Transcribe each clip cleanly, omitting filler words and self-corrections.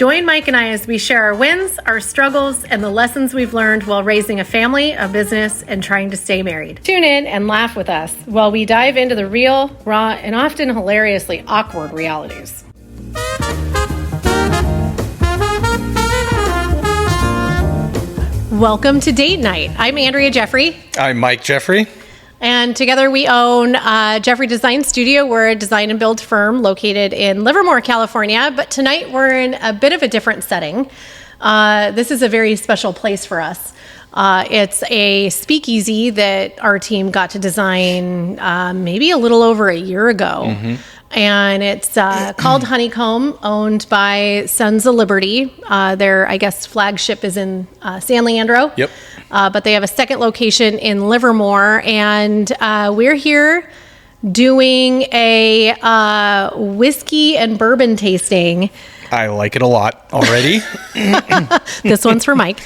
Join Mike and I as we share our wins, our struggles, and the lessons we've learned while raising a family, a business, and trying to stay married. Tune in and laugh with us while we dive into the real, raw, and often hilariously awkward realities. Welcome to Date Night. I'm Andrea Jeffery. I'm Mike Jeffery. And together we own Jeffery Design Studio. We're a design and build firm located in Livermore, California. But tonight we're in a bit of a different setting. This is a very special place for us. It's a speakeasy that our team got to design maybe a little over a year ago. Mm-hmm. And it's called Honeycomb, owned by Sons of Liberty. Their, I guess, flagship is in San Leandro. Yep. But they have a second location in Livermore. And we're here doing a whiskey and bourbon tasting. I like it a lot already. This one's for Mike.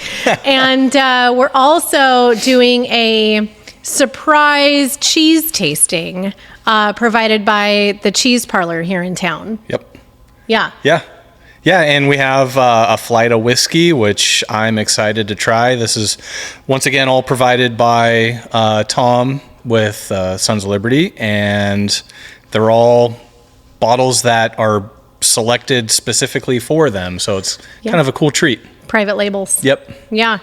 And we're also doing a surprise cheese tasting provided by the Cheese Parlor here in town. Yep. Yeah. Yeah. Yeah, and we have a flight of whiskey, which I'm excited to try. This is, once again, all provided by Tom with Sons of Liberty, and they're all bottles that are selected specifically for them, so it's kind of a cool treat. Private labels. Yep. Yeah.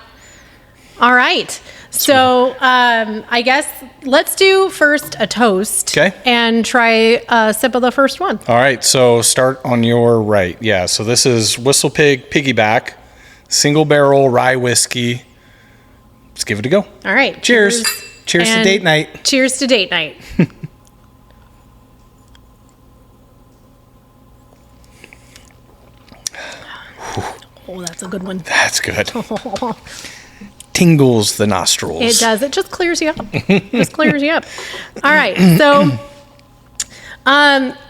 All right. So I guess let's do first a toast. Okay. And try a sip of the first one. All right. So start on your right. Yeah. So this is Whistle Pig Piggyback, single barrel rye whiskey. Let's give it a go. All right. Cheers. Cheers to date night. Cheers to date night. Oh, that's a good one. That's good. Tingles the nostrils. It does. It just clears you up. All right. So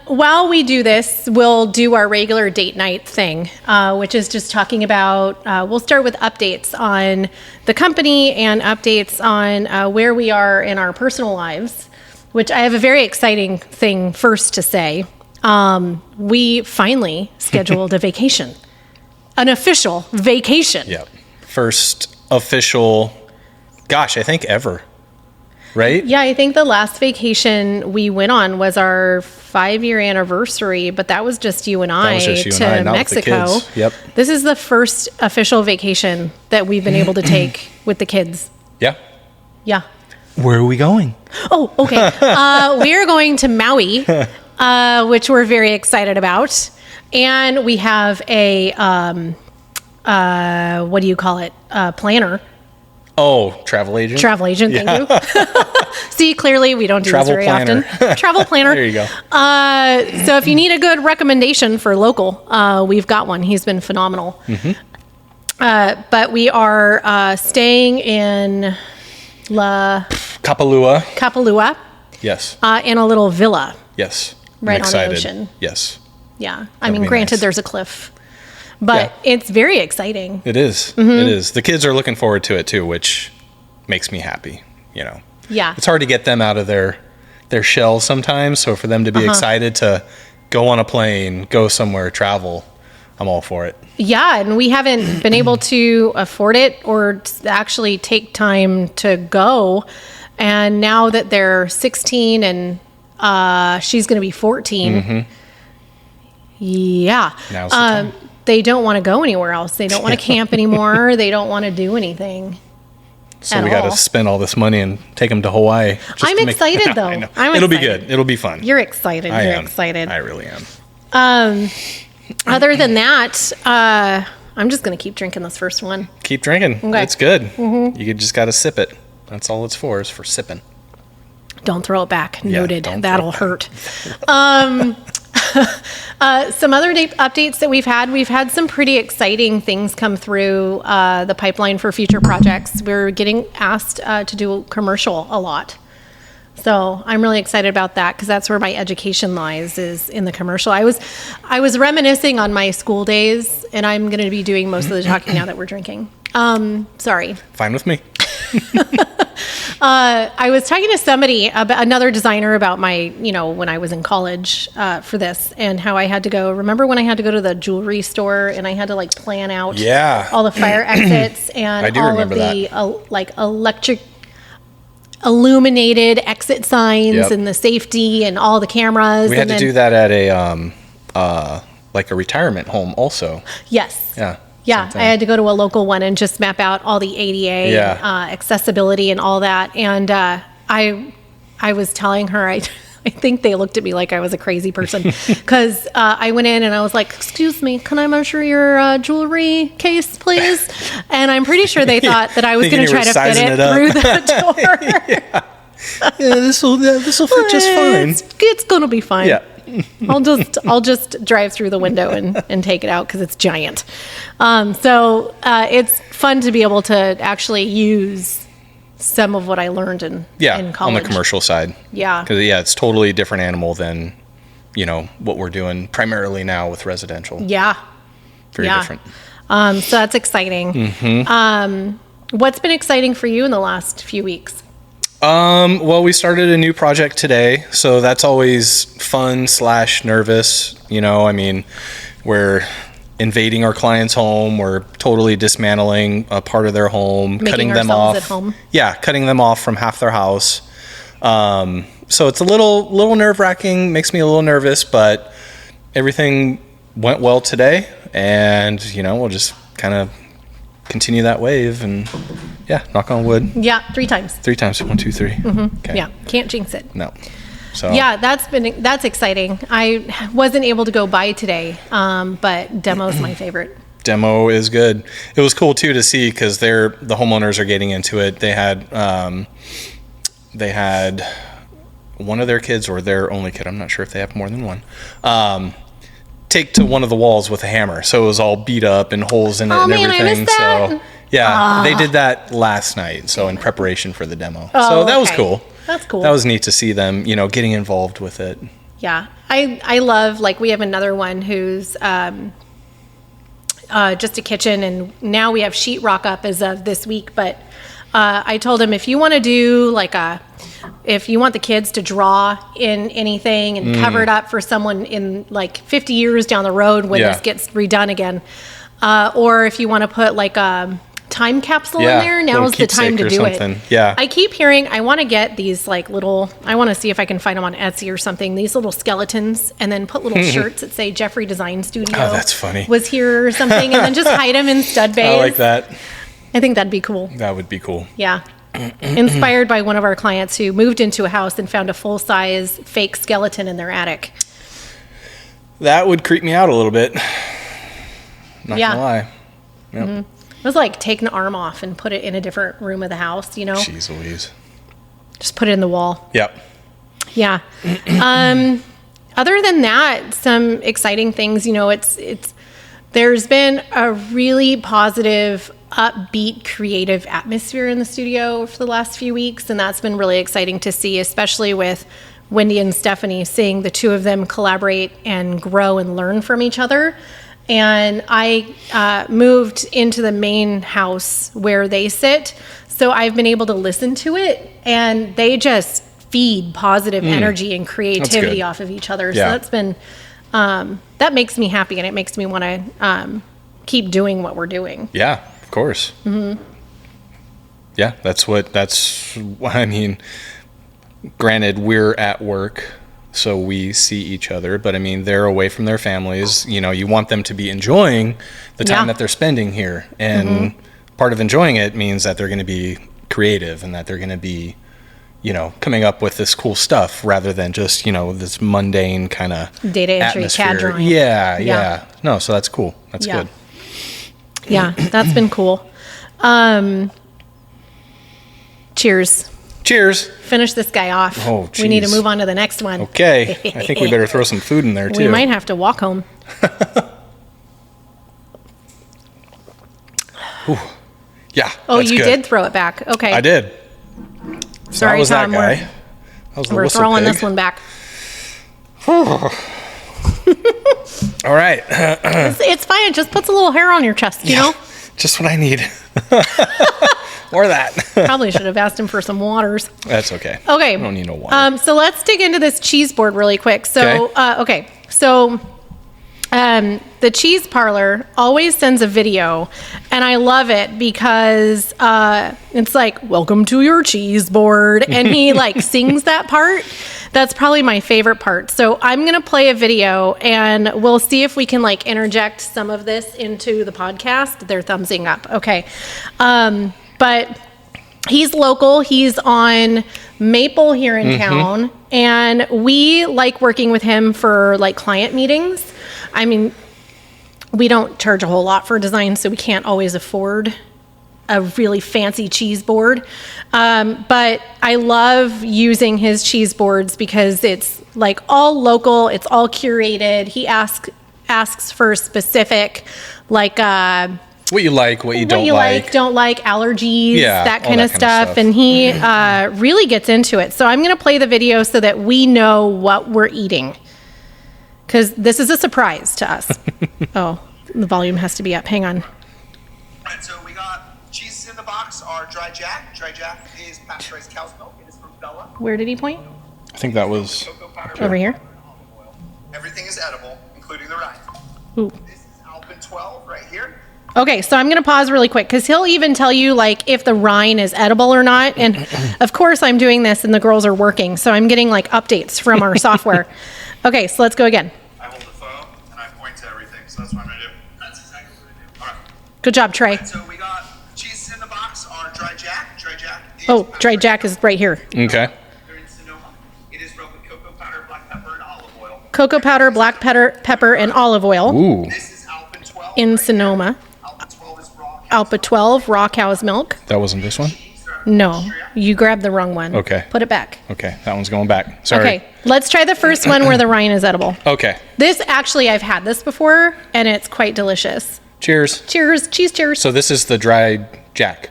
while we do this, we'll do our regular date night thing, which is just talking about, we'll start with updates on the company and updates on where we are in our personal lives, which I have a very exciting thing first to say. We finally scheduled a vacation, an official vacation. Yep. First official, gosh, I think ever, right? Yeah, I think the last vacation we went on was our 5-year anniversary, but that was just you and I to Mexico. Yep. This is the first official vacation that we've been able to take with the kids. Yeah. Yeah. Where are we going? Oh, okay. We are going to Maui, which we're very excited about. And we have a what do you call it? Planner. Oh, travel agent. Travel agent. Thank you. See, clearly we don't do travel this very planner. often. Travel planner. There you go. So if you need a good recommendation for local, we've got one. He's been phenomenal. Mm-hmm. But we are staying in Kapalua. Yes. In a little villa. Yes. Right on the ocean. Yes. Yeah. I mean, granted, there's a cliff. But it's very exciting. It is. Mm-hmm. It is. The kids are looking forward to it too, which makes me happy, you know. Yeah. It's hard to get them out of their shell sometimes, so for them to be excited to go on a plane, go somewhere, travel, I'm all for it. Yeah, and we haven't been able to afford it or actually take time to go. And now that they're 16 and she's going to be 14, yeah. Now's the time. They don't want to go anywhere else. They don't want to camp anymore. They don't want to do anything. So we got to spend all this money and take them to Hawaii. I'm excited, though. It'll be good. It'll be fun. You're excited. You're excited. I really am. Other than that, I'm just going to keep drinking this first one. Keep drinking. Okay. It's good. Mm-hmm. You just got to sip it. That's all it's for, is for sipping. Don't throw it back. Noted. Yeah, that'll hurt. Some other updates that we've had some pretty exciting things come through the pipeline for future projects. We're getting asked to do commercial a lot. So I'm really excited about that because that's where my education lies, is in the commercial. I was reminiscing on my school days, and I'm going to be doing most of the talking now that we're drinking. Sorry. Fine with me. I was talking to somebody, another designer, about my, when I was in college for this, and how I had to go. Remember when I had to go to the jewelry store and I had to like plan out all the fire exits and all of the electric illuminated exit signs and the safety and all the cameras. We had to do that at a like a retirement home also. Yes. Yeah. Yeah, I had to go to a local one and just map out all the ADA accessibility and all that. And I was telling her, I think they looked at me like I was a crazy person, because I went in and I was like, "Excuse me, can I measure your jewelry case, please?" And I'm pretty sure they thought that I was going to try to fit it through the door. This will fit just fine. It's going to be fine. Yeah. I'll just drive through the window and take it out because it's giant. So it's fun to be able to actually use some of what I learned in college. On the commercial side. Yeah. Because it's totally a different animal than, what we're doing primarily now with residential. Yeah. Very different. So that's exciting. Mm-hmm. What's been exciting for you in the last few weeks? Well, we started a new project today, so that's always fun / nervous. We're invading our client's home. We're totally dismantling a part of their home, cutting them off. At home. Yeah, cutting them off from half their house. So it's a little nerve-wracking, makes me a little nervous, but everything went well today, and we'll just kind of continue that wave and knock on wood. Yeah, 3 times. 3 times. 1, 2, 3. Mm-hmm. Okay. Yeah, can't jinx it. No. So yeah, that's exciting. I wasn't able to go by today, but demo's my favorite. Demo is good. It was cool too to see, because the homeowners are getting into it. They had one of their kids, or their only kid, I'm not sure if they have more than one, take to one of the walls with a hammer, so it was all beat up and holes in it and everything. I missed that. So they did that last night, so in preparation for the demo. Oh, so that was cool. That's cool. That was neat to see them, getting involved with it. Yeah, I love, like, we have another one who's just a kitchen, and now we have sheetrock up as of this week. But I told him, if you want to do if you want the kids to draw in anything and cover it up for someone in like 50 years down the road when this gets redone again, or if you want to put like a time capsule in there, now's the time to do it. Yeah. I keep hearing, I want to get these like little, I want to see if I can find them on Etsy or something, these little skeletons, and then put little shirts that say Jeffery Design Studio. Oh, that's funny. Was here or something, and then just hide them in stud bays. I like that. I think that'd be cool. That would be cool. Yeah. Inspired by one of our clients who moved into a house and found a full-size fake skeleton in their attic. That would creep me out a little bit. Not gonna lie. Yep. Mm-hmm. It was like take an arm off and put it in a different room of the house, Jeez Louise. Just put it in the wall. Yep. Yeah. Other than that, some exciting things, there's been a really positive, upbeat, creative atmosphere in the studio for the last few weeks, and that's been really exciting to see, especially with Wendy and Stephanie, seeing the two of them collaborate and grow and learn from each other. And I moved into the main house where they sit, so I've been able to listen to it, and they just feed positive energy and creativity off of each other. Yeah. So that's been that makes me happy, and it makes me want to keep doing what we're doing. Yeah, of course. Mm-hmm. Yeah, that's I mean, granted, we're at work, so we see each other, but I mean, they're away from their families. You want them to be enjoying the time that they're spending here. And part of enjoying it means that they're going to be creative, and that they're going to be, coming up with this cool stuff rather than just, this mundane kind of data entry, atmosphere. CAD drawing. Yeah. No, so that's cool. That's good. Yeah, that's been cool. Cheers. Cheers. Finish this guy off. Oh, geez. We need to move on to the next one. Okay. I think we better throw some food in there, too. We might have to walk home. Ooh. Yeah. Oh, that's you good. Did throw it back. Okay. I did. So sorry, that was Tom. That guy. That was the we're whistle throwing pig. this one back. All right. It's fine. It just puts a little hair on your chest, you know? Just what I need. Or that. Probably should have asked him for some waters. That's okay. Okay. I don't need no water. So let's dig into this cheese board really quick. So, the Cheese Parlor always sends a video, and I love it because it's like, welcome to your cheese board. And he like sings that part. That's probably my favorite part. So I'm going to play a video, and we'll see if we can like interject some of this into the podcast. They're thumbsing up. Okay. But he's local. He's on Maple here in town, and we like working with him for like client meetings. I mean, we don't charge a whole lot for design, so we can't always afford a really fancy cheese board. But I love using his cheese boards because it's like all local, it's all curated. He asks for specific, like, what you like, what you don't like. Don't like, allergies, Yeah, that all kind of that kind of stuff. And he really gets into it. So I'm going to play the video so that we know what we're eating. Because this is a surprise to us. Oh, the volume has to be up. Hang on. All right, so we got cheeses in the box are Dry Jack. Dry Jack is pasteurized cow's milk. It is from Bella. Where did he point? I think that was... Cocoa powder. Over here? Everything is edible, including the rind. Ooh. This is Alpen 12 right here. Okay, so I'm going to pause really quick because he'll even tell you like if the rind is edible or not. And of course I'm doing this and the girls are working. So I'm getting like updates from our software. Okay, so let's go again. I hold the phone and I point to everything, so that's what I'm going to do. That's exactly what I do. All right. Good job, Trey. So we got cheeses in the box are Dry Jack. Dry Jack is Oh, Dry Jack is right here. Okay. They're in Sonoma. It is rubbed with cocoa powder, black pepper, and olive oil. Cocoa powder, black pepper, and olive oil Ooh. This is Alpen 12. in right Sonoma. here. Alpen 12 is raw. Alpa 12, raw cow's milk. That wasn't this one? No, you grabbed the wrong one. Okay. Put it back. Okay, that one's going back. Sorry. Okay, let's try the first one where the rind is edible. Okay. This actually, I've had this before, and it's quite delicious. Cheers. Cheers, cheese cheers. So this is the dried jack.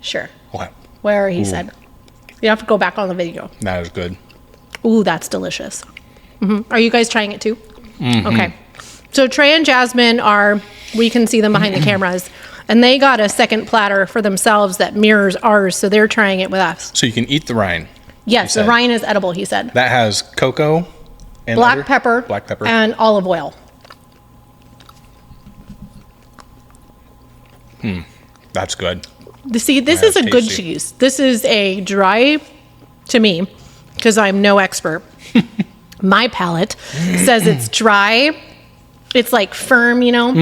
Sure, Wow. where he said. You have to go back on the video. That is good. Ooh, that's delicious. Are you guys trying it too? Okay. So Trey and Jasmine we can see them behind the cameras, and they got a second platter for themselves that mirrors ours, so they're trying it with us. So you can eat the rind. Yes, the said. rind is edible, he said. That has cocoa and Black pepper, and olive oil. That's good. See, this Yeah, is a good tasty. cheese. This is a dry, to me, because I'm no expert. My palate says it's dry. It's like firm, you know?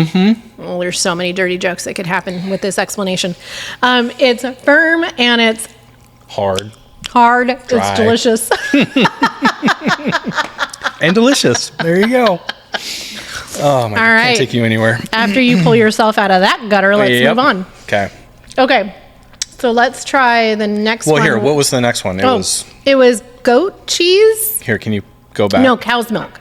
Well, there's so many dirty jokes that could happen with this explanation. It's firm and it's Hard. hard. Dry. It's delicious. And delicious. There you go. Oh my God. right. Can't take you anywhere. After you pull yourself out of that gutter, let's Yep. move on. Okay. Okay. So let's try the next one. Well, here, what was the next one? It was goat cheese. Here, can you go back? No, cow's milk.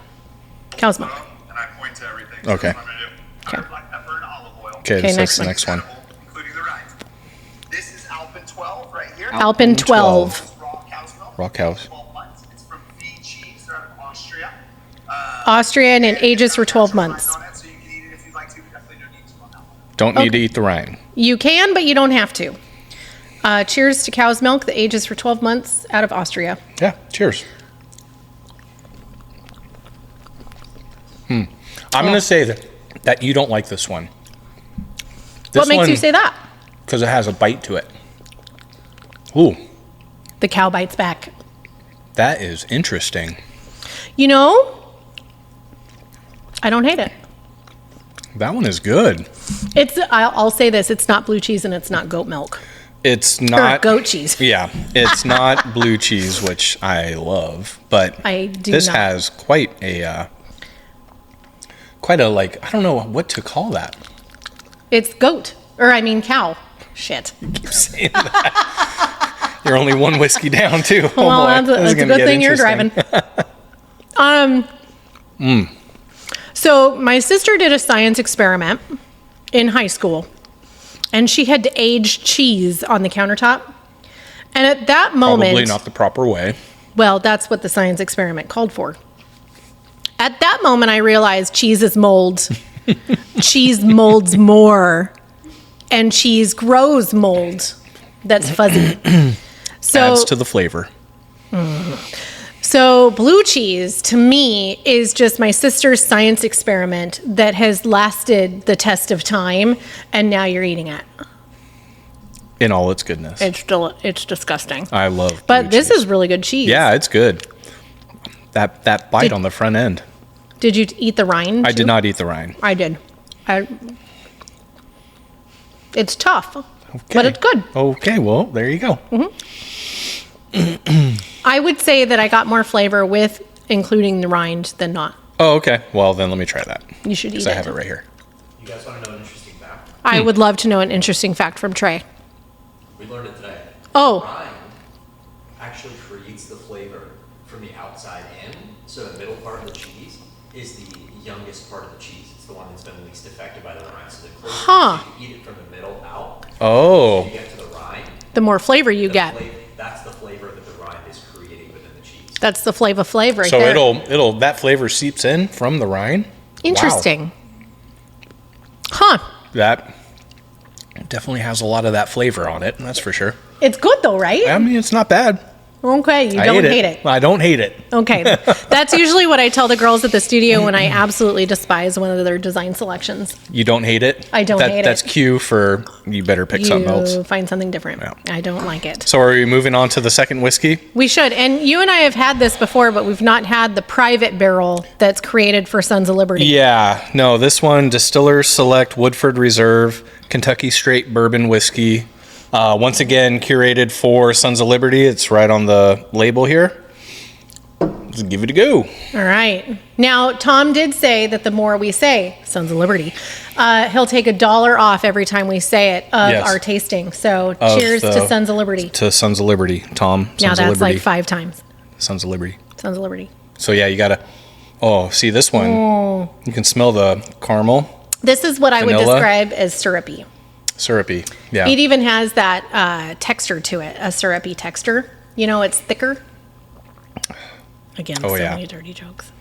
Cow's milk. And I point to everything. Okay. So that's what I'm going to do. Powdered black pepper and olive oil. Okay, Okay, so next that's the one. next one. Edible, including the rind. This is Alpen 12 right here. Alpen 12. This is raw cow's milk. Raw cows. 12 months. It's from V Cheese. They're out of Austria. Austrian and ages for 12 months. So you can eat it if you'd like to, but definitely don't need to on that one. Don't need to eat the rind. You can, but you don't have to. Cheers to cow's milk. The age is for 12 months, out of Austria. Yeah, cheers. I'm going to say that you don't like this one. What makes you say that? Because it has a bite to it. Ooh, The cow bites back. that is interesting. You know, I don't hate it. That one is good. I'll say this, it's not blue cheese and it's not goat milk. It's Or not goat cheese. Yeah, it's not blue cheese, which I love, but I do this not. has quite a like, I don't know what to call that. It's goat. Or I mean cow. Shit. Keep saying that. You're only one whiskey down too. Oh Well, boy, this is that's a gonna good get thing you're interesting. driving. So my sister did a science experiment in high school, and she had to age cheese on the countertop. And at that moment, Probably not the proper way. well, that's what the science experiment called for. At that moment, I realized cheese is mold. Cheese molds more and cheese grows mold that's fuzzy. So Adds to the flavor. So blue cheese, to me, is just my sister's science experiment that has lasted the test of time, and now you're eating it. In all its goodness. It's disgusting. I love blue But this cheese. is really good cheese. Yeah, it's good. That bite on the front end. Did you eat the rind? I too? did not eat the rind. I did. It's tough, Okay. but it's good. Okay, well, there you go. I would say that I got more flavor with including the rind than not. Oh, okay. Well, then let me try that. You should eat Because it. I have it right here. You guys want to know an interesting fact? I would love to know an interesting fact from Trey. We learned it today. Oh. Rind actually creates the flavor from the outside in. So the middle part of the cheese is the youngest part of the cheese. It's the one that's been least affected by the rind. So the closer you eat it from the middle out, Oh. you get to the rind. The more flavor you get. That's the flavor that the rind is creating within the cheese. That's the flavor right So there. it'll that flavor seeps in from the rind. Interesting. Wow. Huh. That definitely has a lot of that flavor on it. That's for sure. It's good though, right? I mean, it's not bad. Okay, you I don't hate it. I don't hate it. Okay. That's usually what I tell the girls at the studio when I absolutely despise one of their design selections. You don't hate it? I don't hate it. That's cue for you better pick something else. You find something different. Yeah. I don't like it. So are we moving on to the second whiskey? We should. And you and I have had this before, but we've not had the private barrel that's created for Sons of Liberty. Yeah. No, this one, Distillers Select Woodford Reserve Kentucky Straight Bourbon Whiskey. Once again, curated for Sons of Liberty. It's right on the label here. Let's give it a go. All right. Now, Tom did say that the more we say Sons of Liberty, he'll take $1 off every time we say it of Yes. our tasting. So Of cheers the- to Sons of Liberty. To Sons of Liberty, Tom. Sons Now of that's Liberty. like 5 times. Sons of Liberty. Sons of Liberty. So yeah, you gotta. Oh, see this one. You can smell the caramel, This is what I would Vanilla? describe as syrupy. syrupy. Yeah. It even has that texture to it, a syrupy texture. You know, it's thicker. Again, Oh, so yeah. many dirty jokes.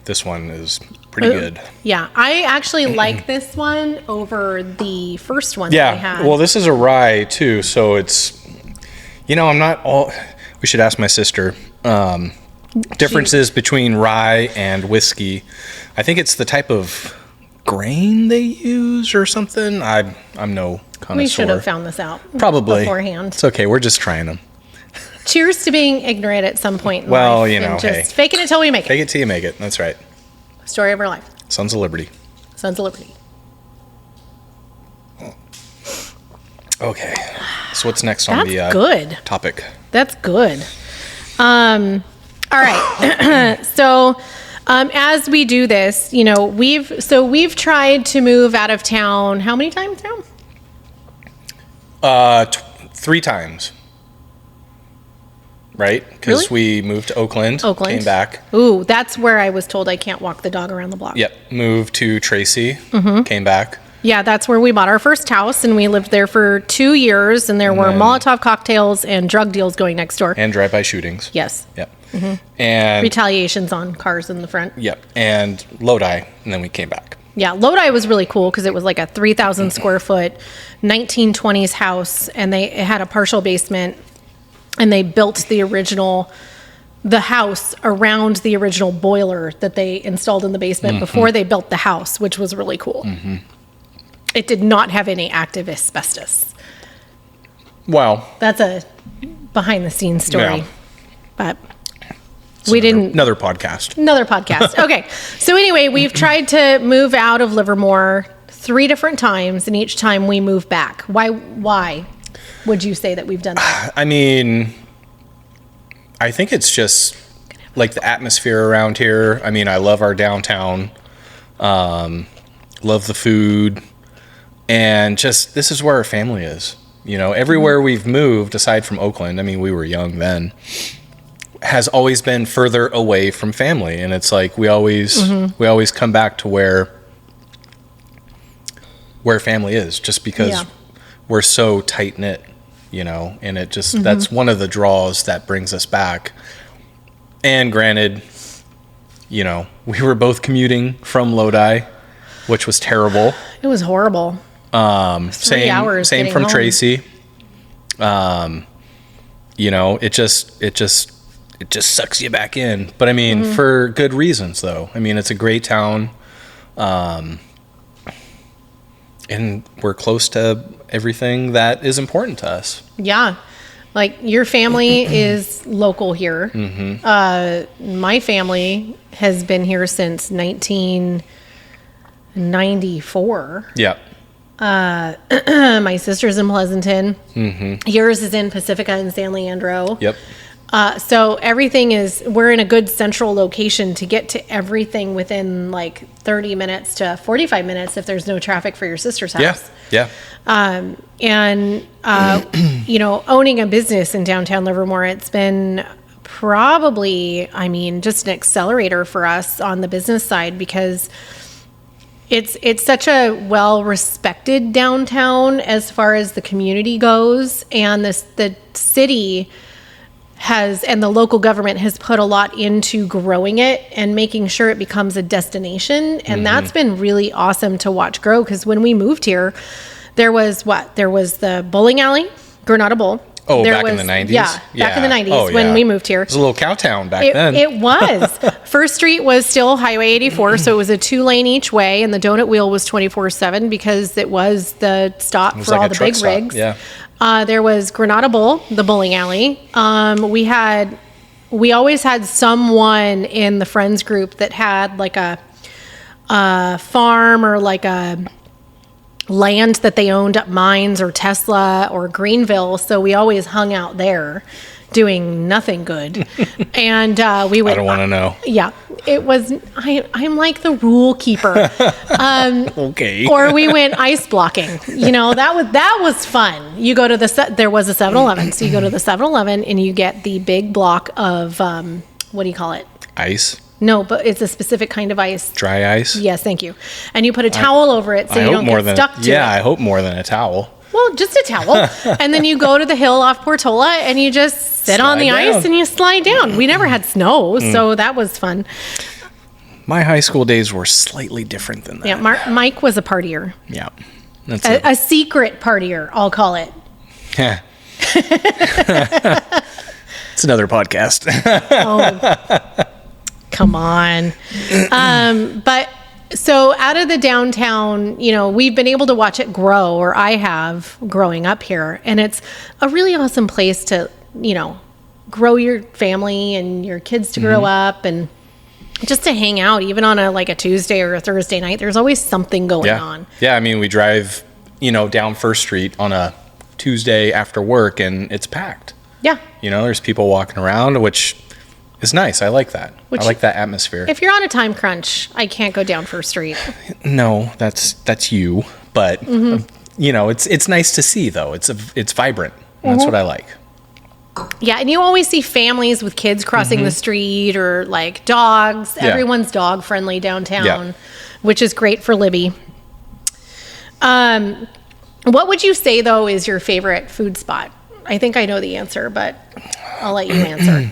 This one is pretty good. Yeah, I actually like this one over the first one that I Yeah. had. Well, this is a rye too, so it's. I'm not all. We should ask my sister. Differences between rye and whiskey. I think it's the type of grain they use or something. I'm no connoisseur. we should have found this out Probably beforehand. It's okay. We're just trying them. Cheers to being ignorant at some point in Well, life. you know, and just hey. faking it till we make Take it. it till you make it. That's right. Story of our life. Sons of Liberty. Sons of Liberty. Okay. So what's next on That's the good. topic? That's good. All right. So, as we do this, we've tried to move out of town. How many times now? 3 times. Right? Because we moved to Oakland. Came back. Ooh, that's where I was told I can't walk the dog around the block. Yep. Moved to Tracy. Came back. Yeah, that's where we bought our first house, and we lived there for 2 years, and there were Molotov cocktails and drug deals going next door. And drive-by shootings. Yes. Yep. And Retaliations on cars in the front. yep. And Lodi. And then we came back. Yeah, Lodi was really cool because it was like a 3,000 square foot 1920s house, and it had a partial basement, and they built the house around the original boiler that they installed in the basement before they built the house, which was really cool. It did not have any active asbestos. Wow. That's a behind the scenes story. Yeah. But we didn't. Another podcast. Another podcast. Okay. So anyway, we've tried to move out of Livermore 3 different times, and each time we move back. Why would you say that we've done that? I mean, I think it's just like the atmosphere around here. I mean, I love our downtown. Love the food. And just, this is where our family is. Everywhere we've moved, aside from Oakland, I mean, we were young then, has always been further away from family. And it's like, we always come back to where family is, just because we're so tight knit, and it just, that's one of the draws that brings us back. And granted, we were both commuting from Lodi, which was terrible. It was horrible. 3 hours Same getting from home. Tracy. You know, it just sucks you back in. But I mean, for good reasons, though. I mean, it's a great town. And we're close to everything that is important to us. Yeah. Like your family is local here. My family has been here since 1994. Yeah. My sister's in Pleasanton. Yours is in Pacifica and San Leandro. Yep. So we're in a good central location to get to everything within like 30 minutes to 45 minutes if there's no traffic for your sister's house. Yeah. You know, owning a business in downtown Livermore, it's been probably, just an accelerator for us on the business side because it's such a well-respected downtown as far as the community goes, and the city and the local government has put a lot into growing it and making sure it becomes a destination. And that's been really awesome to watch grow. Because when we moved here, there was the bowling alley, Granada Bowl. Oh, back in the 90s? Yeah, back in the 90s Oh, when yeah. we moved here. It was a little cow town back then. It was. First Street was still Highway 84, so it was a 2-lane each way, and the donut wheel was 24/7 because it was the stop was for like all a the truck big stop, rigs. yeah. There was Granada Bowl, the bowling alley. We always had someone in the friends group that had like a farm or like a land that they owned at Mines or Tesla or Greenville. So we always hung out there doing nothing good. And we would... I don't want to know. Yeah. It was... I'm like the rule keeper. Okay. Or we went ice blocking. You know, that was fun. You go to there was a 7-Eleven. So you go to the 7-Eleven and you get the big block of, what do you call it? Ice? No, but it's a specific kind of ice. Dry ice? Yes, thank you. And you put a towel over it so you don't get stuck to it. Yeah, I hope more than a towel. Well, just a towel. And then you go to the hill off Portola and you just sit on the Slide ice down. and you slide down. We never had snow, so that was fun. My high school days were slightly different than that. Yeah, Mike was a partier. Yeah. That's A secret partier, I'll call it. It's another podcast. Come on. But so out of the downtown, you know, we've been able to watch it grow, or I have growing up here. And it's a really awesome place to, you know, grow your family and your kids to grow up and just to hang out, even on a Tuesday or a Thursday night. There's always something going on. Yeah, I mean, we drive, down First Street on a Tuesday after work and it's packed. Yeah. There's people walking around, which is nice. I like that. I like that atmosphere. If you're on a time crunch, I can't go down First Street. No, that's you. But it's nice to see though. It's vibrant. That's what I like. Yeah, and you always see families with kids crossing the street or like dogs. Yeah. Everyone's dog friendly downtown, Yeah. which is great for Libby. What would you say though is your favorite food spot? I think I know the answer, but I'll let you answer.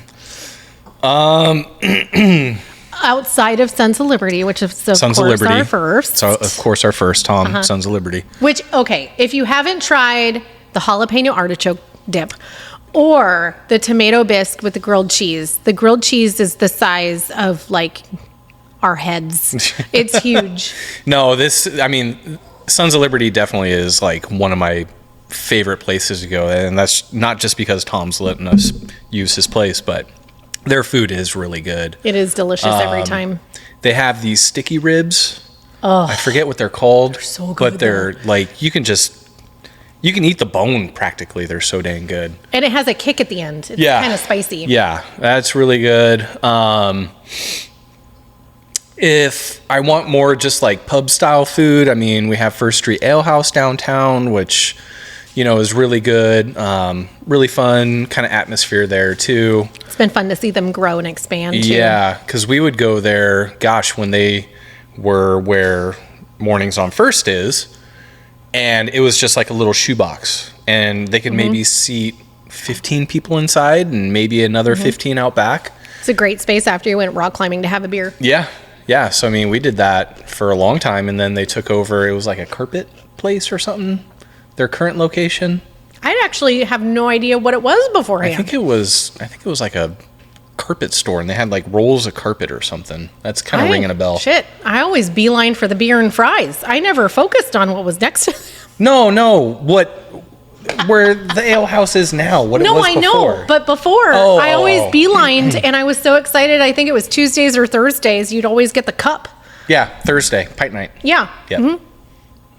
Outside of Sons of Liberty, which is of Sons of course Liberty. our first. So of course our first, Tom, Sons of Liberty. Which, okay, if you haven't tried the jalapeno artichoke dip or the tomato bisque with the grilled cheese is the size of like our heads. It's huge. No, Sons of Liberty definitely is like one of my favorite places to go. And that's not just because Tom's letting us use his place, but their food is really good. It is delicious every time. They have these sticky ribs. Oh, I forget what they're called. They're so good, but they're like, you can eat the bone practically. They're so dang good. and it has a kick at the end. It's kind of spicy. Yeah, that's really good. If I want more just like pub style food, we have First Street Ale House downtown, which, is really good. Really fun kind of atmosphere there too. It's been fun to see them grow and expand too. Yeah, because we would go there, when they were where Mornings on First is, and it was just like a little shoebox, and they could maybe seat 15 people inside and maybe another 15 out back. It's a great space after you went rock climbing to have a beer. Yeah. So, we did that for a long time, and then they took over, it was like a carpet place or something? Their current location? I'd actually have no idea what it was beforehand. I think it was like a carpet store, and they had like rolls of carpet or something. That's kind of ringing a bell. Shit, I always beeline for the beer and fries. I never focused on what was next to them. No, where the ale house is now, what it was before. No, I know, but before, I always beelined, and I was so excited. I think it was Tuesdays or Thursdays. You'd always get the cup. Yeah, Thursday, Pint Night. Yeah. Yeah. Mm-hmm.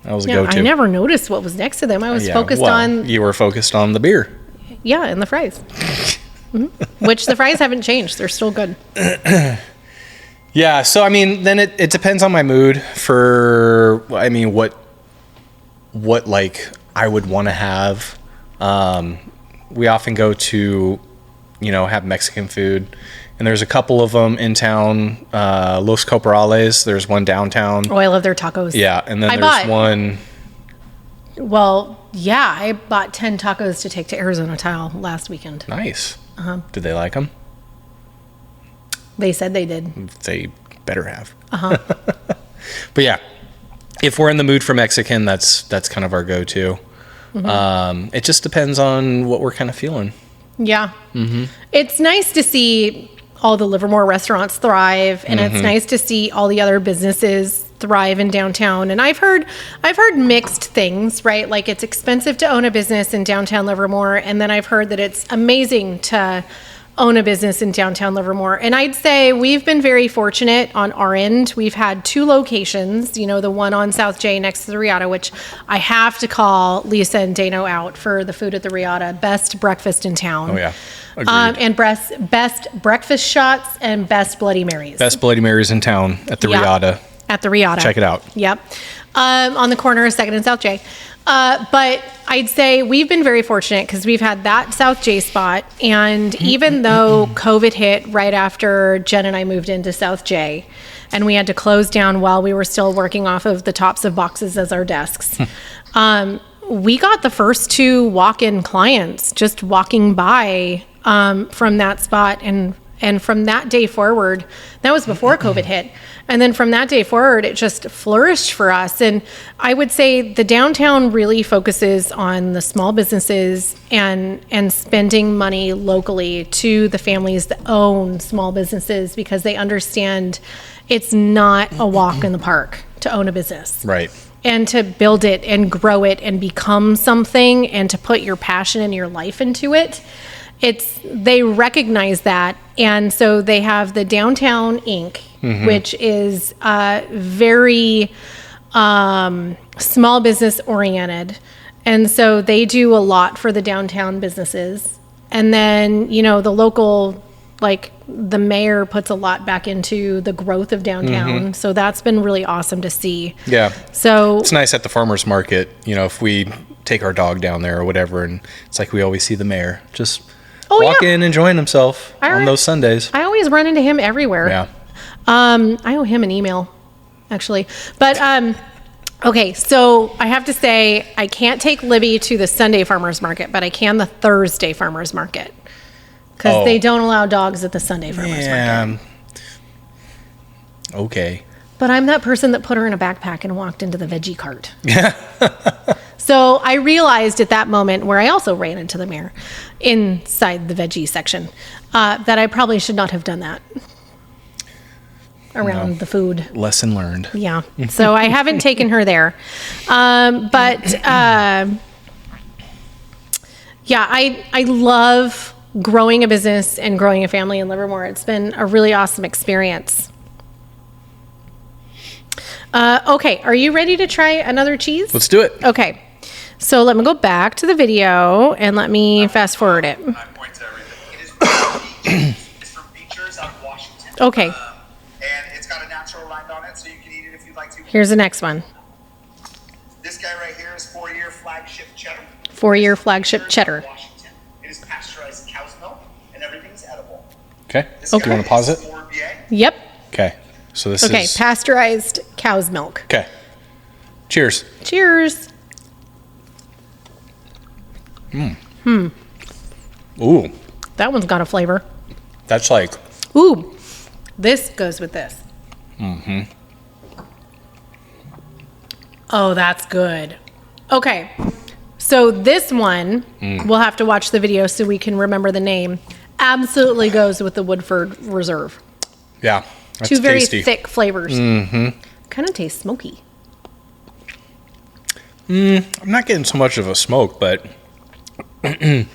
That was a Yeah, go-to. I never noticed what was next to them. I was focused on... You were focused on the beer. Yeah, and the fries. Which the fries haven't changed. They're still good. Yeah, so I mean, then it depends on my mood for, I mean, what like I would want to have. We often go to, have Mexican food, and there's a couple of them in town. Los Coporales, there's one downtown. Oh, I love their tacos. Yeah, and then there's one. Well, yeah, I bought 10 tacos to take to Arizona Tile last weekend. Nice. Did they like them? They said they did. They better have. But yeah, if we're in the mood for Mexican, that's kind of our go-to. It just depends on what we're kind of feeling. Yeah. It's nice to see all the Livermore restaurants thrive, and it's nice to see all the other businesses thrive in downtown. And I've heard mixed things, right? Like it's expensive to own a business in downtown Livermore, and then I've heard that it's amazing to own a business in downtown Livermore. And I'd say we've been very fortunate on our end. We've had 2 locations, the one on South J next to the Riata, which I have to call Lisa and Dano out for the food at the Riata. Best breakfast in town. Oh, yeah. Agreed. And best breakfast shots and best Bloody Marys. Best Bloody Marys in town at the Riata. At the Riata. Check it out. Yep. On the corner of 2nd and South J. But I'd say we've been very fortunate because we've had that South J spot. And even though COVID hit right after Jen and I moved into South J, and we had to close down while we were still working off of the tops of boxes as our desks, we got the first 2 walk-in clients just walking by from that spot. And from that day forward, that was before COVID hit. And then from that day forward, it just flourished for us. And I would say the downtown really focuses on the small businesses and spending money locally to the families that own small businesses, because they understand it's not a walk in the park to own a business. Right. And to build it and grow it and become something and to put your passion and your life into it. They recognize that, and so they have the Downtown Inc., which is very small business oriented, and so they do a lot for the downtown businesses. And then the local, like the mayor, puts a lot back into the growth of downtown. So that's been really awesome to see. Yeah. So it's nice at the farmers market. If we take our dog down there or whatever, and it's like we always see the mayor just. Walk in, enjoying himself on those Sundays. I always run into him everywhere. Yeah. I owe him an email, actually. But, okay, so I have to say, I can't take Libby to the Sunday farmer's market, but I can the Thursday farmer's market. Because they don't allow dogs at the Sunday farmer's market. Okay. But I'm that person that put her in a backpack and walked into the veggie cart. Yeah. So I realized at that moment, where I also ran into the mayor inside the veggie section, that I probably should not have done that around the food. Lesson learned. Yeah. So I haven't taken her there. Yeah, I love growing a business and growing a family in Livermore. It's been a really awesome experience. Okay, are you ready to try another cheese? Let's do it. Okay, so let me go back to the video and let me fast forward it. I point to everything. It is from it's from Beechers out of Washington. Okay. And it's got a natural rind on it, so you can eat it if you'd like to. Here's the next one. This guy right here is 4-year flagship cheddar. 4-year flagship cheddar. Washington. It is pasteurized cow's milk, and everything's edible. Okay. This Do you want to pause it? Yep. Okay. So this Okay, is... pasteurized cow's milk. Okay. Cheers. Cheers. Ooh. That one's got a flavor. That's like... Ooh, this goes with this. Oh, that's good. Okay. So this one, we'll have to watch the video so we can remember the name. Absolutely goes with the Woodford Reserve. Yeah. That's Two very tasty. thick flavors. Mm-hmm. Kind of tastes smoky. I'm not getting so much of a smoke, but I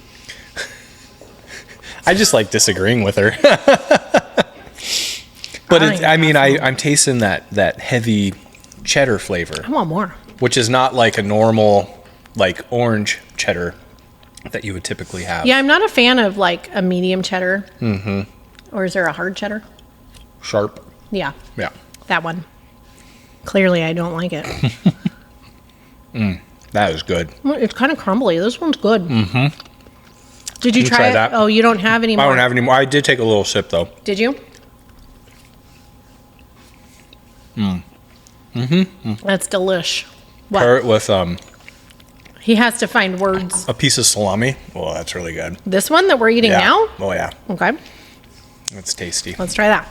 just like disagreeing with her. But I'm tasting that heavy cheddar flavor, I want more. which is not like a normal like orange cheddar that you would typically have. Yeah, I'm not a fan of like a medium cheddar. Mm-hmm. Or is there a hard cheddar? Sharp. Yeah, Yeah. that one. Clearly, I don't like it. That is good. It's kind of crumbly. This one's good. Mm-hmm. Did you try it? that? Oh, you don't have any more. I don't have any more. I did take a little sip though. Did you? That's delish. What? Pair it with He has to find words. a piece of salami. Well, that's really good. This one that we're eating Yeah. now? Oh yeah. Okay, It's tasty. let's try that.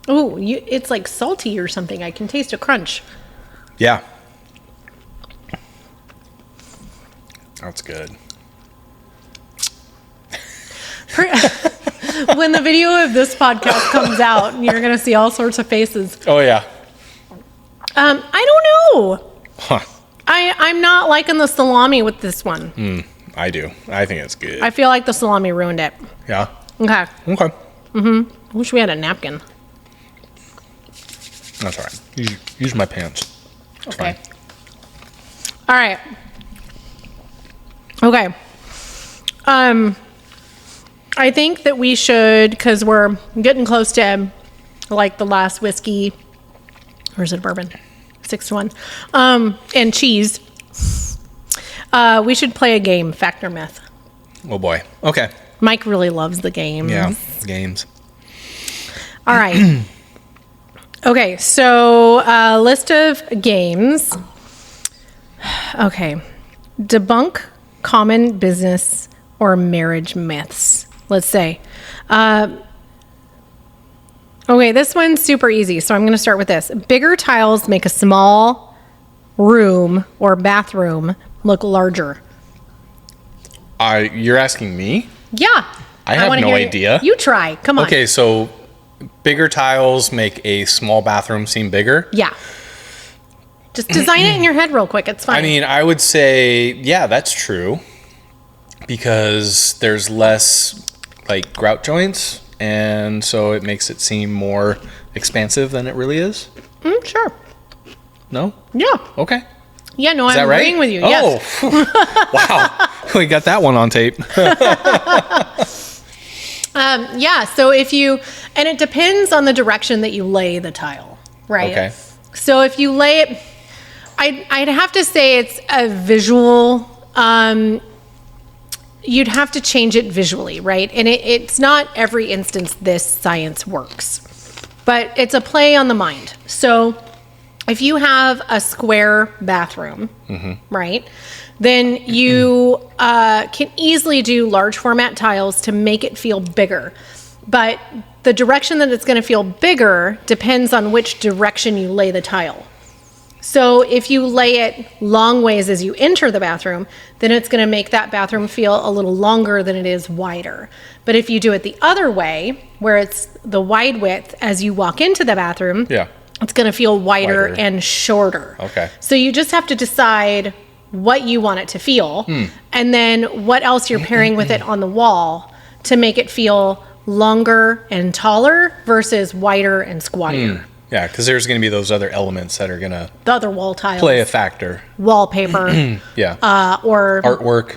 Oh, it's like salty or something. I can taste a crunch. Yeah. That's good. When the video of this podcast comes out, you're going to see all sorts of faces. Oh yeah. I don't know. Huh. I'm not liking the salami with this one. I do. I think it's good. I feel like the salami ruined it. Yeah. Okay. Okay. Wish we had a napkin. That's all right. Use my pants. It's Okay. fine. All right. Okay. I think that we should, because we're getting close to like the last whiskey, or is it bourbon? 6-1. And cheese. We should play a game, fact or myth. Oh boy. Okay. Mike really loves the games. Yeah. Games. All right. Okay, so list of games. Okay. Debunk common business or marriage myths. Let's say. Okay, this one's super easy, so I'm going to start with this. Bigger tiles make a small room or bathroom look larger. You're asking me? Yeah. I have wanna no hear idea. You try. Come on. Okay, so bigger tiles make a small bathroom seem bigger. Yeah. Just design it in your head real quick. It's fine. I mean, I would say, yeah, that's true. Because there's less like grout joints, and so it makes it seem more expansive than it really is. Sure. No? Yeah. Okay. Yeah, no, Is I'm that right? agreeing with you. Oh, Yes. wow. We got that one on tape. Yeah, so if you, and it depends on the direction that you lay the tile, right? Okay. So if you lay it, I'd have to say it's a visual, you'd have to change it visually, right? And it's not every instance this science works, but it's a play on the mind. So if you have a square bathroom, right, then you can easily do large format tiles to make it feel bigger. But the direction that it's going to feel bigger depends on which direction you lay the tile. So if you lay it long ways as you enter the bathroom, then it's going to make that bathroom feel a little longer than it is wider. But if you do it the other way, where it's the wide width as you walk into the bathroom, Yeah. it's going to feel wider Wider. and shorter. Okay. So you just have to decide what you want it to feel, and then what else you're pairing with it on the wall to make it feel longer and taller versus wider and squattier. Yeah, because there's going to be those other elements that are going to The other wall tiles, play a factor. wallpaper, Yeah. or Artwork,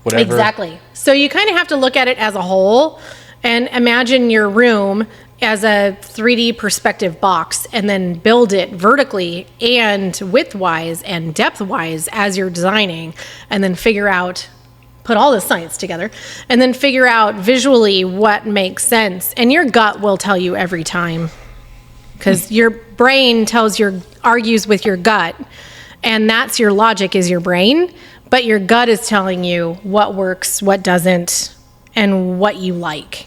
whatever. exactly. So you kind of have to look at it as a whole and imagine your room as a 3D perspective box, and then build it vertically and width-wise and depth-wise as you're designing, and then put all this science together, and then figure out visually what makes sense. And your gut will tell you every time, because your brain argues with your gut, and that's your logic is your brain, but your gut is telling you what works, what doesn't, and what you like.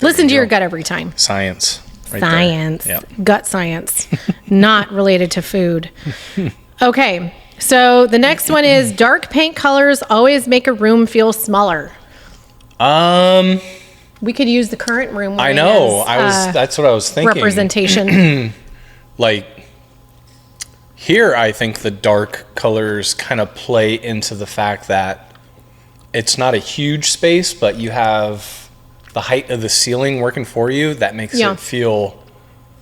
Listen to your gut every time. Science. right Science. there. Yeah. Gut science. Not related to food. Okay. So the next one is dark paint colors always make a room feel smaller. We could use the current room. I know. That's what I was thinking. Representation. Like here, I think the dark colors kind of play into the fact that it's not a huge space, but you have the height of the ceiling working for you. That makes it feel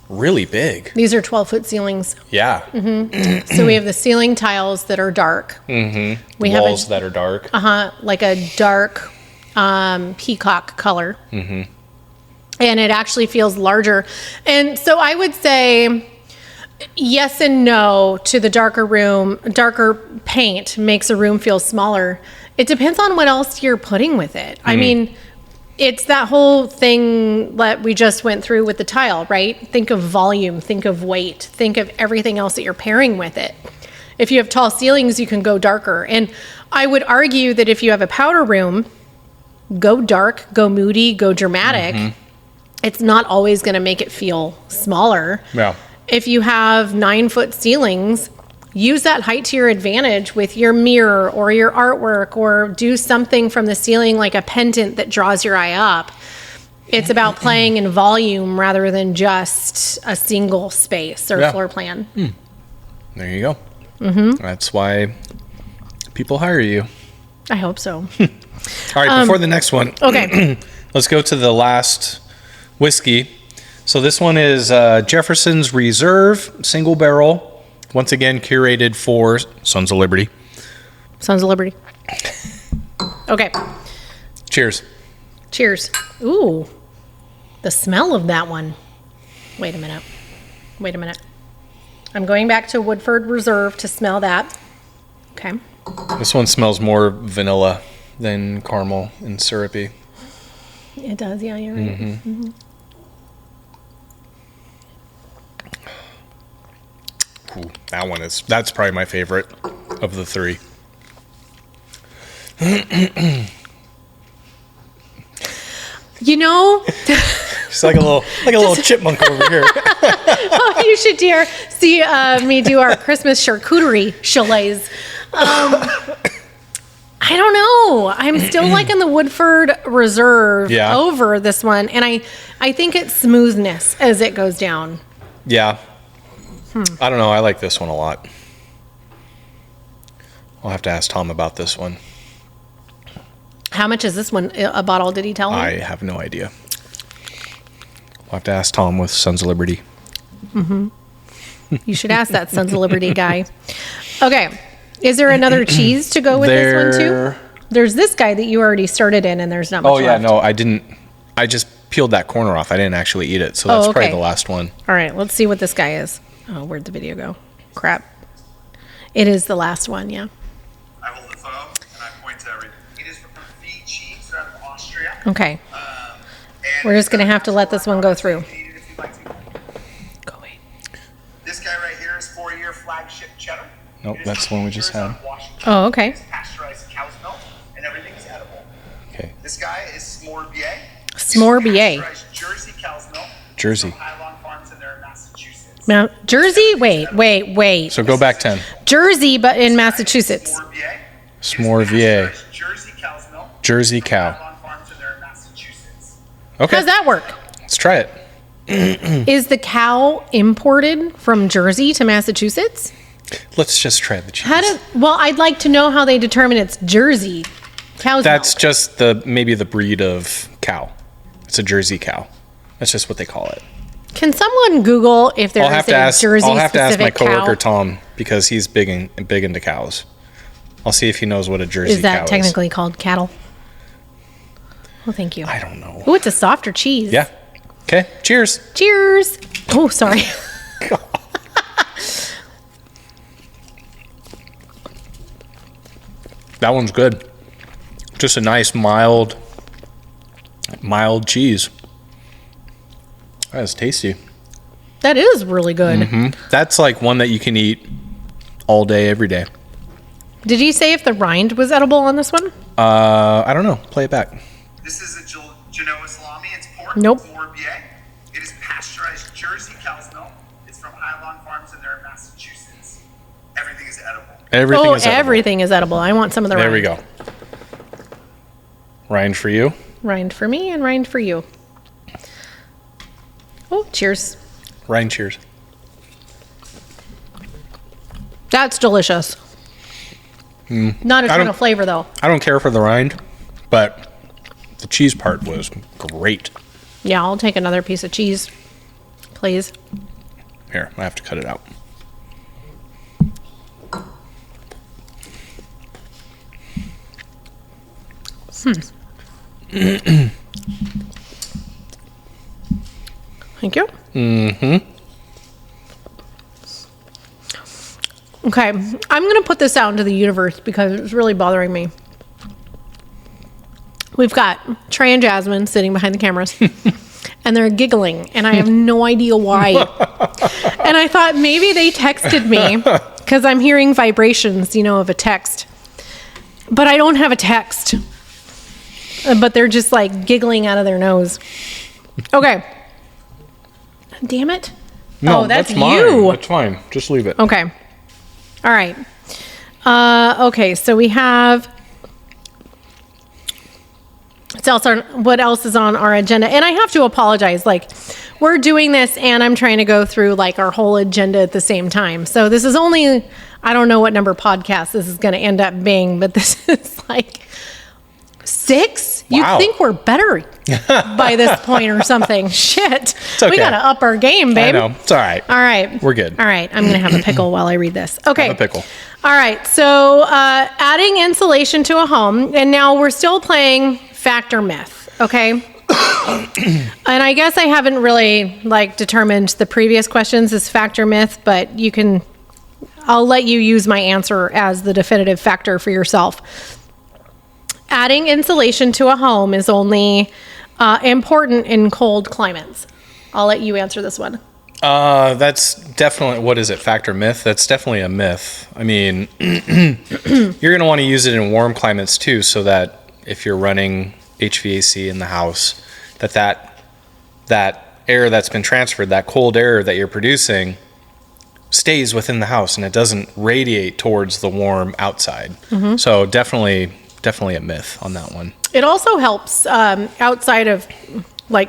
really big. These are 12-foot ceilings. Yeah. Mm-hmm. So we have the ceiling tiles that are dark. Mm-hmm. We Walls have that are dark. like a dark peacock color. Mm-hmm. And it actually feels larger. And so I would say yes and no to the darker room. Darker paint makes a room feel smaller. It depends on what else you're putting with it. I mean, it's that whole thing that we just went through with the tile, right? Think of volume, think of weight, think of everything else that you're pairing with it. If you have tall ceilings, you can go darker. And I would argue that if you have a powder room, go dark, go moody, go dramatic. Mm-hmm. It's not always going to make it feel smaller. Yeah. If you have 9-foot ceilings, use that height to your advantage with your mirror or your artwork, or do something from the ceiling like a pendant that draws your eye up. It's about playing in volume rather than just a single space or floor plan. There you go. Mm-hmm. That's why people hire you. I hope so. All right, before the next one, Okay. let's go to the last whiskey. So this one is Jefferson's Reserve Single Barrel. Once again, curated for Sons of Liberty. Sons of Liberty. Okay. Cheers. Cheers. Ooh, the smell of that one. Wait a minute. I'm going back to Woodford Reserve to smell that. Okay. This one smells more vanilla than caramel and syrupy. It does, yeah, you're right. Mm-hmm. Mm-hmm. Ooh, that's probably my favorite of the three. You know, It's like a little chipmunk over here. oh, you should see me do our Christmas charcuterie chalets. I don't know. I'm still liking the Woodford Reserve over this one, and I think it's smoothness as it goes down. Yeah. I don't know. I like this one a lot. I'll have to ask Tom about this one. How much is this one a bottle? Did he tell me? I have no idea. I'll have to ask Tom with Sons of Liberty. Mm-hmm. You should ask that Sons of Liberty guy. Okay. Is there another cheese to go with this one too? There's this guy that you already started in, and there's not much left. No, I didn't. I just peeled that corner off. I didn't actually eat it, so that's probably the last one. All right, let's see what this guy is. Oh, where'd the video go? Crap. It is the last one, yeah. I hold the phone and I point to everything. It is from the cheese out of Austria. Okay. We're just going to have to let this one go through. Go away. This guy right here is 4-year flagship cheddar. Nope, that's the one we just had. Oh, okay. It's pasteurized cow's milk, and everything is edible. Okay. This guy is Smorbier. Smorbier. Pasteurized Jersey cow's milk. Jersey. Pylon Farms, and they're in Massachusetts. Now, Jersey? Wait. So go back 10. Jersey, but in Massachusetts. Smorbier. Jersey cow's milk. Jersey cow. Pylon Farms, and they're in Massachusetts. Okay. How's that work? Let's try it. Is the cow imported from Jersey to Massachusetts? Let's just try the cheese. Well, I'd like to know how they determine it's Jersey cow's That's milk. just maybe the breed of cow. It's a Jersey cow. That's just what they call it. Can someone Google if there is a Jersey I'll have to ask my specific cow? coworker Tom because he's big into cows. I'll see if he knows what a Jersey cow is. Is that technically called cattle? Well, thank you. I don't know. Oh, it's a softer cheese. Yeah. Okay. Cheers. Cheers. Oh, sorry. That one's good. Just a nice mild cheese. That's tasty. That is really good. Mm-hmm. That's like one that you can eat all day, every day. Did he say if the rind was edible on this one? I don't know. Play it back. This is a Genoa salami. It's pork. Nope. Morbier. It is pasteurized Jersey cow's milk. It's from Highland Farms and they're in Massachusetts. Everything is edible. Everything is edible. Everything is edible. I want some of the rind. There we go. Rind for you. Rind for me and rind for you. Oh, cheers. Rind cheers. That's delicious. Not a ton of flavor, though. I don't care for the rind, but the cheese part was great. Yeah, I'll take another piece of cheese, please. Here, I have to cut it out. Thank you. Mm-hmm. Okay, I'm going to put this out into the universe because it's really bothering me. We've got Trey and Jasmine sitting behind the cameras, and they're giggling, and I have no idea why. And I thought maybe they texted me because I'm hearing vibrations, of a text. But I don't have a text. But they're just like giggling out of their nose. Okay. Damn it. No, oh, that's mine. you. That's fine. Just leave it. Okay. All right. Okay, so we have what else is on our agenda? And I have to apologize. We're doing this and I'm trying to go through our whole agenda at the same time. So this is only, I don't know what number podcast this is going to end up being, but this is 6? Wow. You'd think we're better by this point or something. Shit. It's okay. We got to up our game, babe. I know. It's all right. All right. We're good. All right. I'm going to have a pickle while I read this. Okay. Have a pickle. All right. So adding insulation to a home. And now we're still playing fact or myth. Okay. And I guess I haven't really determined the previous questions as fact or myth, but I'll let you use my answer as the definitive factor for yourself. Adding insulation to a home is only important in cold climates. I'll let you answer this one. That's definitely, what is it, fact or myth? That's definitely a myth. I mean, you're going to want to use it in warm climates too, so that if you're running HVAC in the house, that air that's been transferred, that cold air that you're producing, stays within the house and it doesn't radiate towards the warm outside. Mm-hmm. So definitely a myth on that one. It also helps outside of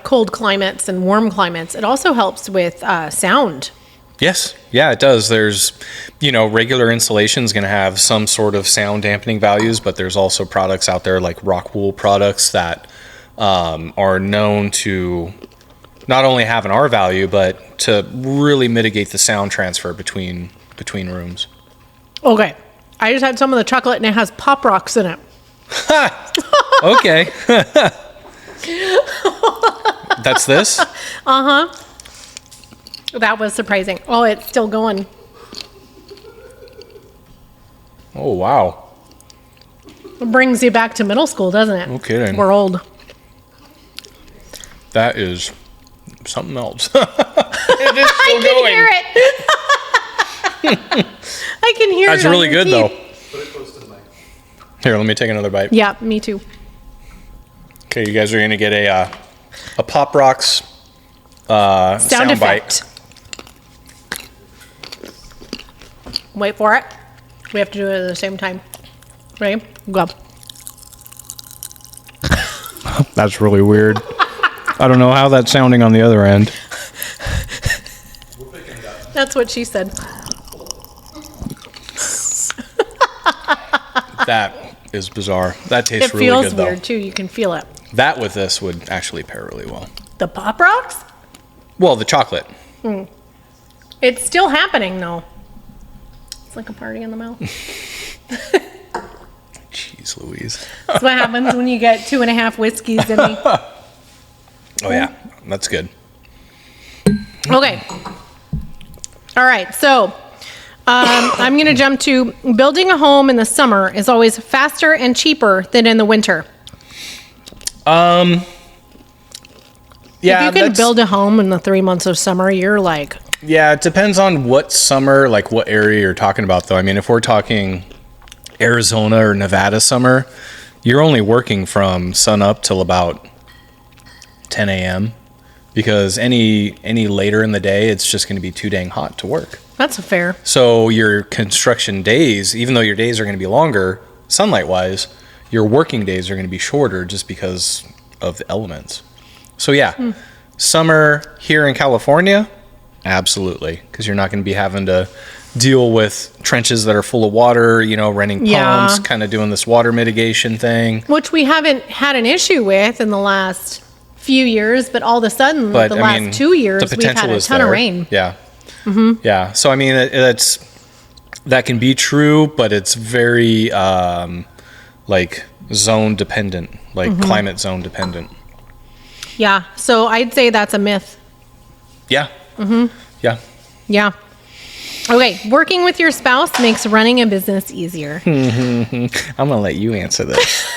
cold climates and warm climates. It also helps with sound. Yes. Yeah, it does. There's, regular insulation is going to have some sort of sound dampening values, but there's also products out there like rock wool products that are known to not only have an R value, but to really mitigate the sound transfer between rooms. Okay. I just had some of the chocolate and it has Pop Rocks in it. Okay. That's this? Uh-huh. That was surprising. Oh, it's still going. Oh, wow. It brings you back to middle school, doesn't it? No kidding. We're old. That is something else. It is still going. I can hear it. I can hear it. That's really good, though. Put it close to the mic. Here, let me take another bite. Yeah, me too. Okay, you guys are going to get a Pop Rocks sound effect. bite. Wait for it. We have to do it at the same time. Ready? Go. That's really weird. I don't know how that's sounding on the other end. That's what she said. That is bizarre. That tastes It really feels good, though. weird, too. You can feel it. That with this would actually pair really well. The Pop Rocks? Well, the chocolate. It's still happening, though. It's like a party in the mouth. Jeez Louise. That's what happens when you get 2.5 whiskeys in me. Oh, yeah. That's good. Okay. All right. So I'm going to jump to building a home in the summer is always faster and cheaper than in the winter. Yeah. If you can build a home in the 3 months of summer, you're like... Yeah, it depends on what summer, what area you're talking about, though. I mean, if we're talking Arizona or Nevada summer, you're only working from sun up till about 10 a.m. because any later in the day, it's just going to be too dang hot to work. That's fair. So your construction days, even though your days are going to be longer, sunlight-wise, your working days are going to be shorter just because of the elements. So yeah, summer here in California, absolutely, because you're not going to be having to deal with trenches that are full of water, you know, renting pumps, kind of doing this water mitigation thing. Which we haven't had an issue with in the last few years, but all of a sudden, last 2 years, we've had a ton of rain. Yeah. Yeah. So, I mean, that can be true, but it's very, like, zone dependent, like climate zone dependent. Yeah. So I'd say that's a myth. Yeah. Yeah. Yeah. Okay. Working with your spouse makes running a business easier. I'm going to let you answer this.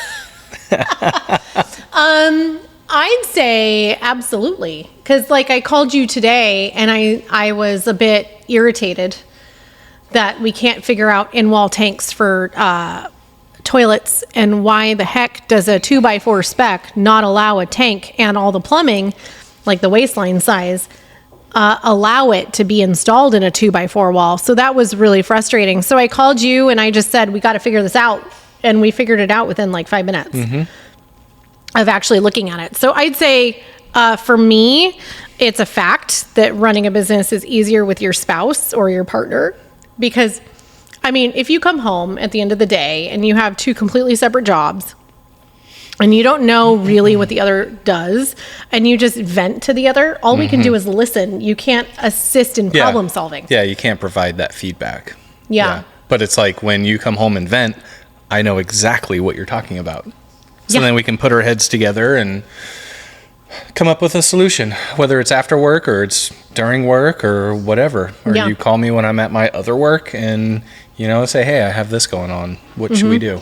I'd say absolutely. Because, like, I called you today and I was a bit irritated that we can't figure out in-wall tanks for toilets, and why the heck does a 2x4 spec not allow a tank and all the plumbing, like the waistline size, allow it to be installed in a 2x4 wall. So that was really frustrating. So I called you and I just said, we got to figure this out. And we figured it out within like 5 minutes of actually looking at it. So I'd say for me, it's a fact that running a business is easier with your spouse or your partner, because I mean, if you come home at the end of the day and you have 2 completely separate jobs and you don't know really what the other does and you just vent to the other, all we can do is listen. You can't assist in problem solving. Yeah, you can't provide that feedback. Yeah. But it's like when you come home and vent, I know exactly what you're talking about. So then we can put our heads together and come up with a solution, whether it's after work or it's during work or whatever. Or you call me when I'm at my other work and, you know, say, hey, I have this going on. What should we do?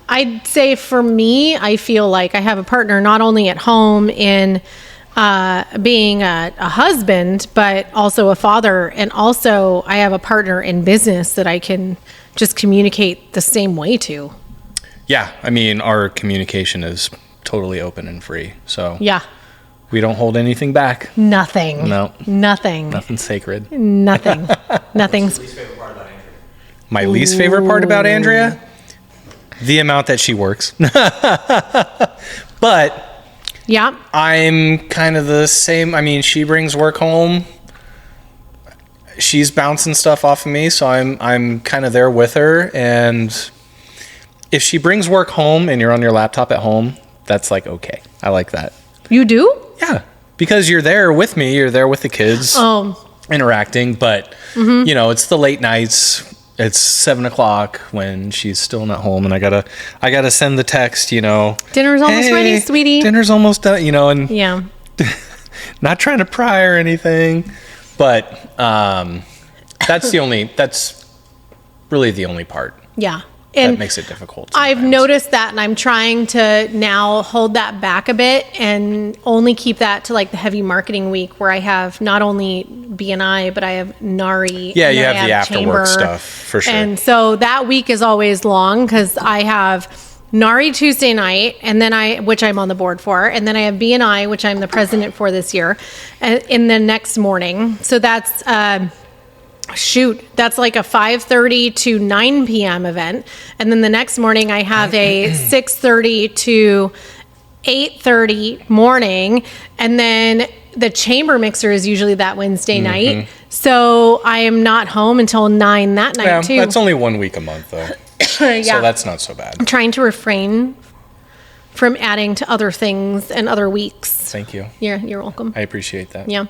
I'd say for me, I feel like I have a partner not only at home in being a husband, but also a father. And also I have a partner in business that I can just communicate the same way to. Yeah. I mean, our communication is totally open and free. So we don't hold anything back. Nothing. No. Nothing. Nothing's sacred. Nothing. Nothing's. Least favorite part about Andrea? My least favorite part about Andrea? The amount that she works. But Yeah. I'm kind of the same. I mean, she brings work home. She's bouncing stuff off of me, so I'm kind of there with her. And if she brings work home and you're on your laptop at home, that's like, okay. I like that. You do? Yeah. Because you're there with me, you're there with the kids interacting, but you know, it's the late nights. It's 7:00 when she's still not home, and I gotta send the text, you know. Dinner's almost ready, sweetie. Dinner's almost done, you know, and not trying to pry or anything, but that's really the only part. Yeah. And that makes it difficult. I've sometimes. noticed that, and I'm trying to now hold that back a bit and only keep that to like the heavy marketing week, where I have not only B&I, but I have Nari. Yeah, and you then have I the after Chamber. work stuff for sure. And so that week is always long because I have Nari Tuesday night, and then which I'm on the board for, and then I have B&I, which I'm the president for this year, in the next morning. So that's that's like a 5:30 to 9 p.m. event. And then the next morning I have a 6:30 to 8:30 morning. And then the chamber mixer is usually that Wednesday night. So I am not home until 9 that night too. That's only 1 week a month though. So that's not so bad. I'm trying to refrain from adding to other things and other weeks. Thank you. You're welcome. I appreciate that. Yeah.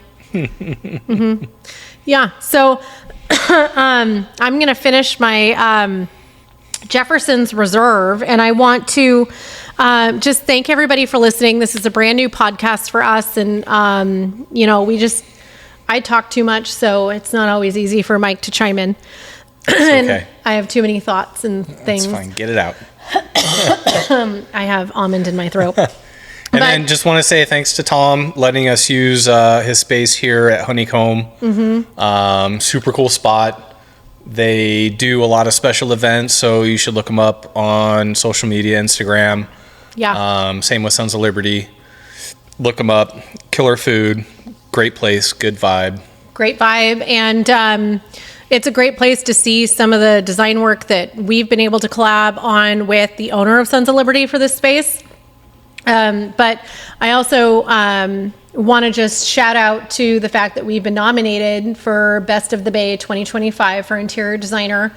Yeah. So I'm going to finish my Jefferson's Reserve, and I want to just thank everybody for listening. This is a brand new podcast for us, and you know, I talk too much, so it's not always easy for Mike to chime in. And okay. I have too many thoughts and things. That's fine. Get it out. I have almond in my throat. And then just want to say thanks to Tom letting us use his space here at Honeycomb. Super cool spot. They do a lot of special events, so you should look them up on social media, Instagram. Yeah. Same with Sons of Liberty. look them up. Killer food, great place, good vibe. Great vibe. And it's a great place to see some of the design work that we've been able to collab on with the owner of Sons of Liberty for this space. But I also want to just shout out to the fact that we've been nominated for Best of the Bay 2025 for interior designer.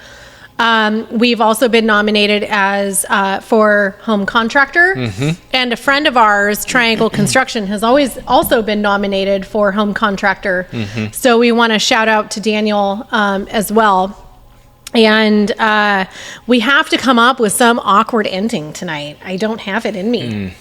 We've also been nominated as for home contractor, and a friend of ours, Triangle Construction, has always also been nominated for home contractor. So we want to shout out to Daniel as well. And we have to come up with some awkward ending tonight. I don't have it in me.